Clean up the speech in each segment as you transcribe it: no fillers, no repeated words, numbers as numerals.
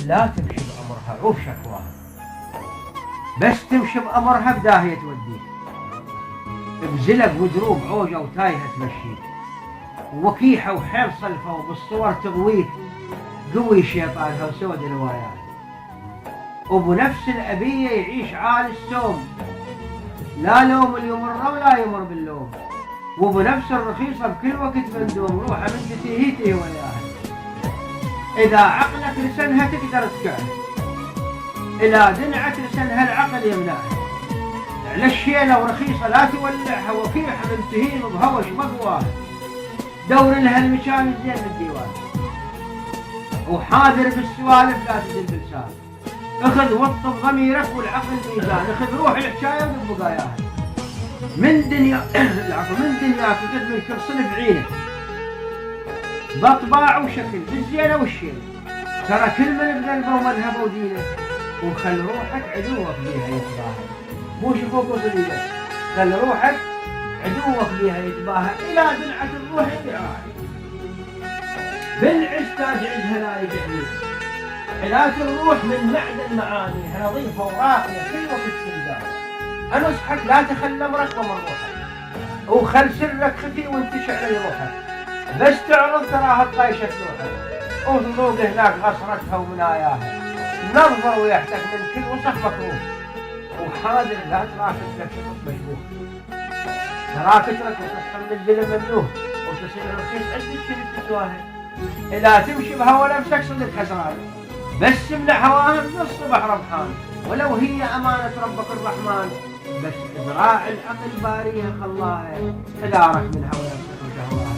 لا تمشي بأمرها عوف شكواها، بس تمشي بأمرها بداهية توديك، بزلق ودروب عوجة وتايهة تمشيك، ووكيحة وحيل صلفة وبالصور تغويك، قوي شيطانها وسود الروايات، وبنفس الأبية يعيش عال السوم، لا لوم اللي يمر ولا يمر باللوم، وبنفس الرخيصة بكل وقت بندوم، روحها من تتيهيته وياها، إذا عقلك لسنها تقدر تكعه، إذا دنعت لسنها العقل يمنعها، على الشيلة ورخيصة لا تولعها، وكيحة من تهين بهوش مقواها، دور لها المكان الزين بالديوان، وحاذر بالسوالف لا تدل بلسان، اخذ وطب ضميرك والعقل ميزان، اخذ روح الحكاية ودب بقاياها، من دنيا من دنياك وتد من كل صنف عينك، بطباع وشكل بالزينة والشين، ترى كل من بقلبه ومذهبه ودينه، وخل روحك عدوك بيها يتباهى، مو شوفوك وصليلك، خل روحك عدوك بيها يتباهى، إلى دنعة الروح يدعاها، بالعز تاج عزها لا يجعلك، علاج الروح من معدن معانيها نظيفة وراقية كل وقت تلقاها، أنصحك لا تخلى مرقبة من روحك، وخل سرك خفي وانتشع لي روحك، بس تعرض تراها طايشة روحك، وذنوب هناك غصرتها ومناياها، نظر ويحتك من كل وسخ مكروه، وحاذر لا تراك لك شخص مشبوه، تراك تترك وتصل من الظلم ممنوه، وتصير رخيص عندك شريك تسواها، إذا تمشي بهوى نفسك صدق خسران، بس امنع هواها من الصبح ربحان، ولو هي أمانة ربك الرحمن، بس إذراع العقل باريها خلاها، حذارك من هوى نفسك وشهواها.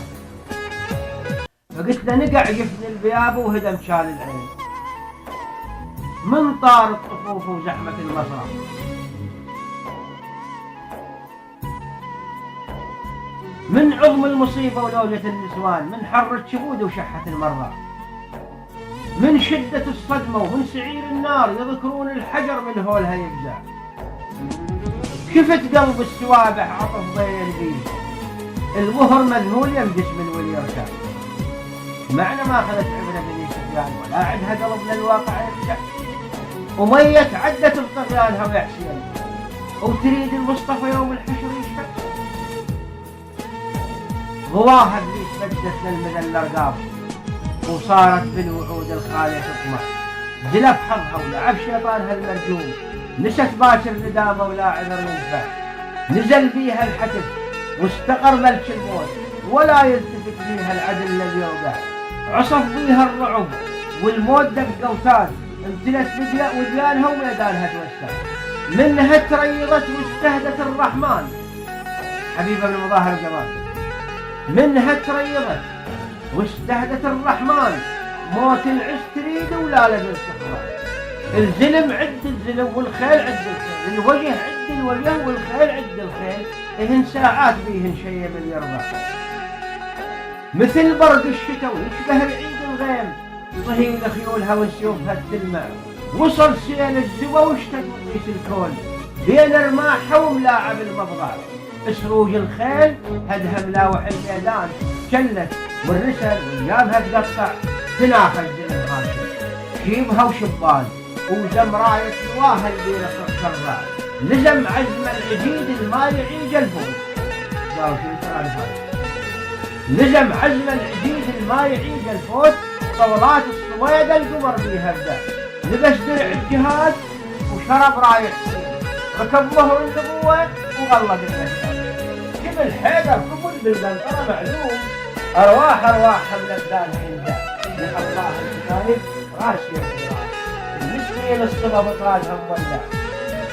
فقلت له نقع جفن البياب وهدم شال العين، من طار الطفوف وزحمة المصرع، من عظم المصيبة ولوجة النسوان، من حر الشبود وشحة المرة، من شدة الصدمة ومن سعير النار، يذكرون الحجر من هولها يفزع، شفت قلب السوابح عطف بين بيه، المهر مذهول ينقس من ولي يرتاح، معنى ما أخذت عبرة بني سفيان ولا عدها قلب للواقع يفزع، وميت عدت بطغيانها ويحسين، وتريد المصطفى يوم الحشر يشفع، غواها ابليس مدت للمذل رقاب، وصارت بالوعود الخالية تطمع، جلب حظها ولعب شيطانها المرجوم، نست باكر ندامة ولا عذر ينفع، نزل بيها الحتف واستقر ملك الموت، ولا يلتفت بيها العدل الذي يوقع، عصف بيها الرعب والموت دق قوتان، امتلت وديانها وميدانها توسع، منها تريضت واستهدت الرحمن، حبيبة من مظاهر الجمال، منها تريضت واستهدت الرحمن، موت العز تريد ولا لدى السخران، الزلم عد الزلم والخيل عد الخيل، الوجه عد الوجه والخيل عد الخيل، إهن ساعات بيهن شيء من يرضى، مثل برد الشتاء ويشبه العيد الغيم، صهيل خيولها وسيوفها تلمع، وصل سيل الزوى واشتد قيس الكون، بين رماحها وملاعب المضغع، سروج الخيل هدها ملاوح الميدان، شلت والرسل وجابها تقطع، تناخذ زلم هاشم شيبها وشبان، وزم راية نواها البيرة صرصرة، لزم عزم العجيد الما يعيج الفوت، لزم عزم العجيد الما يعيج الفوت، طولات الصويدة القمر بيها بدا، لبس درع الجهاد وشرب راية سيد، ركب مهر النبوة وغلق الأشهر، جبل حيدر قبل بالبنطرة معلوم، أرواح من الدان عنده، من الله الكتاب راسي الحراس، المسكين الصبا بطرادها مولع،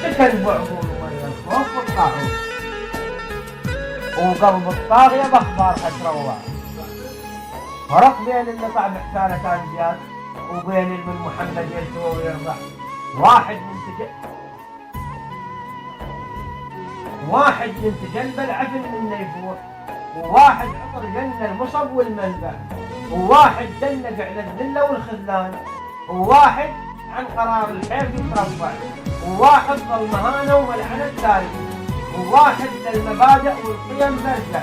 سكن بعضون ولا الخوف والطاعون، وقلب الطاغية بأخبارها تروى، فرق بين اللي طعم حسانة زياد وبين من محمد يرتوى ويرضع، واحد من تجلب العفن من يفوح، وواحد عطر جنة المصب والمنبع، وواحد دنق على الذلة والخذلان، وواحد عن قرار الحيف يترفع، وواحد ظل مهانة وملعنة ثالث، وواحد للمبادئ والقيم مرجع،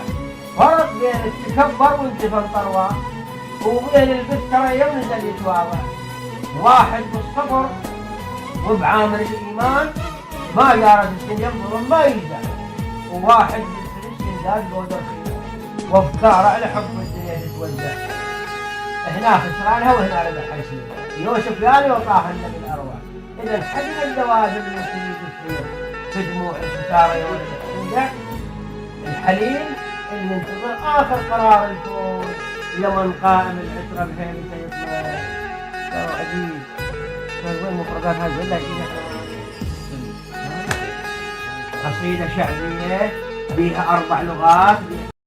فرق بين التكبر والجفن طروة، وبين البترة ينزل يتواضع، واحد بالصبر وبعامل الإيمان ما جارت الدنيا بظلم ما يجزع، وواحد بالاستنجاد بود الخير وافكار على حب الدنيا تتوزع. هنا خسرانها وهنا ربح يصير. يوسف يالي وطاح النبي الأرواح. إذا حجم اللوازم اللي تريد تصير في دموع الستارة يا ولد الحنجة الحليم اللي ينتظر آخر قرار الفوز يمن قائم العترة بهيبته يطلع. عجيب. وين المفردات هذه ولا قصيدة شعبية بها 4 لغات.